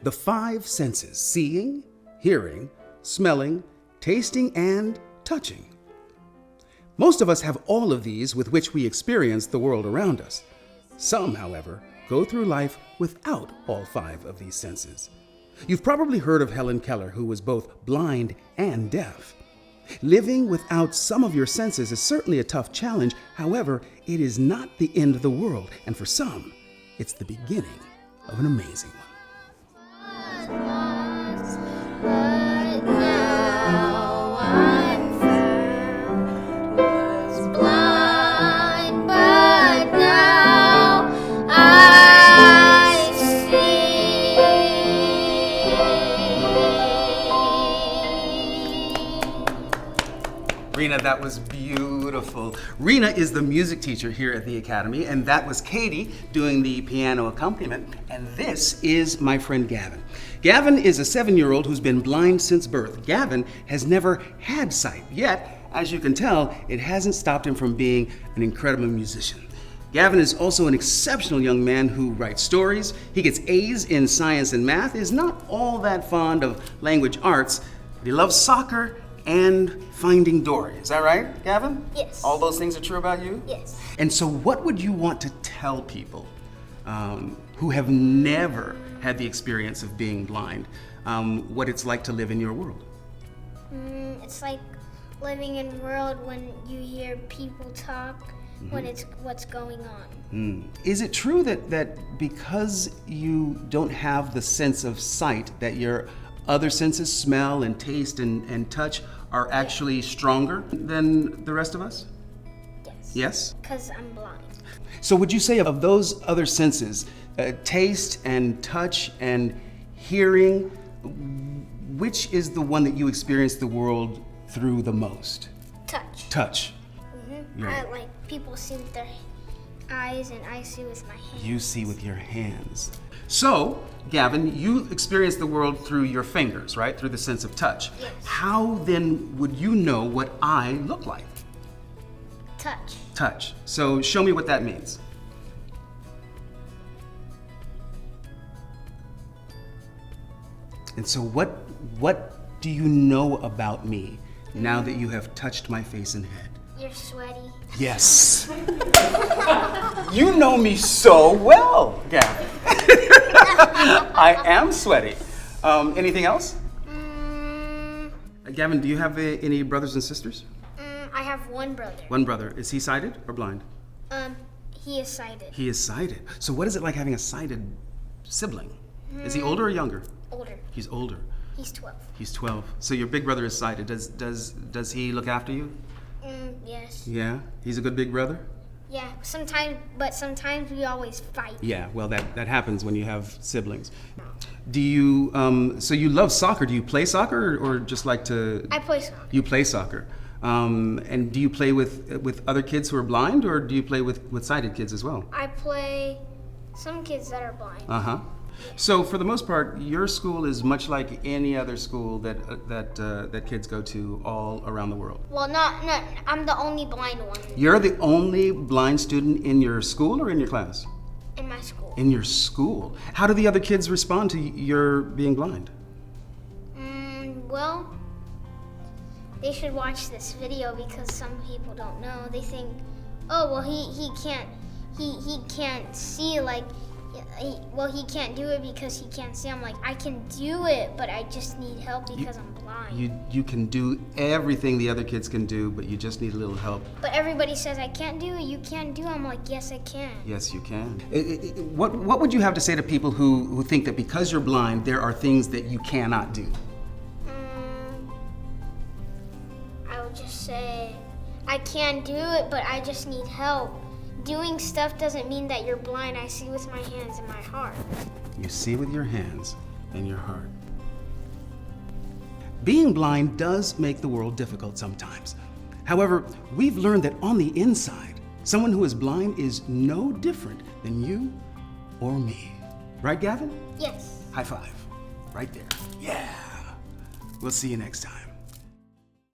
The five senses: seeing, hearing, smelling, tasting, and touching. Most of us have all of these with which we experience the world around us. Some, however, go through life without all five of these senses. You've probably heard of Helen Keller, who was both blind and deaf. Living without some of your senses is certainly a tough challenge. However, it is not the end of the world, and for some, it's the beginning of an amazing one. Rena, that was beautiful. Rena is the music teacher here at the Academy, and that was Katie doing the piano accompaniment. And this is my friend Gavin. Gavin is a 7-year-old who's been blind since birth. Gavin has never had sight, yet, as you can tell, it hasn't stopped him from being an incredible musician. Gavin is also an exceptional young man who writes stories. He gets A's in science and math, is not all that fond of language arts, but he loves soccer and Finding Dory. Is that right, Gavin? Yes. All those things are true about you? Yes. And so what would you want to tell people who have never had the experience of being blind, what it's like to live in your world? It's like living in a world when you hear people talk, when it's what's going on. Is it true that because you don't have the sense of sight, that your other senses, smell and taste and touch, are actually stronger than the rest of us? Yes. Yes? Because I'm blind. So would you say of those other senses, taste and touch and hearing, which is the one that you experience the world through the most? Touch. Touch. I like people see with their eyes and I see with my hands. You see with your hands. So, Gavin, you experience the world through your fingers, right? Through the sense of touch. Yes. How then would you know what I look like? Touch. Touch. So show me what that means. And so what do you know about me now that you have touched my face and head? You're sweaty. Yes. You know me so well, Gavin. I am sweaty. Anything else? Gavin, do you have any brothers and sisters? I have one brother. One brother. Is he sighted or blind? He is sighted. He is sighted. So what is it like having a sighted sibling? Is he older or younger? Older. He's older. He's 12. He's 12. So your big brother is sighted. Does he look after you? Yes. Yeah? He's a good big brother? Yeah, sometimes we always fight. Yeah, well, that happens when you have siblings. Do you, so you love soccer. Do you play soccer or just like to? I play soccer. You play soccer. And do you play with other kids who are blind, or do you play with sighted kids as well? I play some kids that are blind. Uh-huh. So for the most part, your school is much like any other school that kids go to all around the world. Well, not I'm the only blind one. You're the only blind student in your school or in your class? In my school. In your school. How do the other kids respond to your being blind? Well, they should watch this video because some people don't know. They think, oh, well, he can't see, like, he can't do it because he can't see. I'm like, I can do it, but I just need help because I'm blind. You can do everything the other kids can do, but you just need a little help. But everybody says, I can't do it, you can't do it. I'm like, yes, I can. Yes, you can. What would you have to say to people who think that because you're blind, there are things that you cannot do? I would just say, I can do it, but I just need help. Doing stuff doesn't mean that you're blind. I see with my hands and my heart. You see with your hands and your heart. Being blind does make the world difficult sometimes. However, we've learned that on the inside, someone who is blind is no different than you or me. Right, Gavin? Yes. High five. Right there. Yeah. We'll see you next time.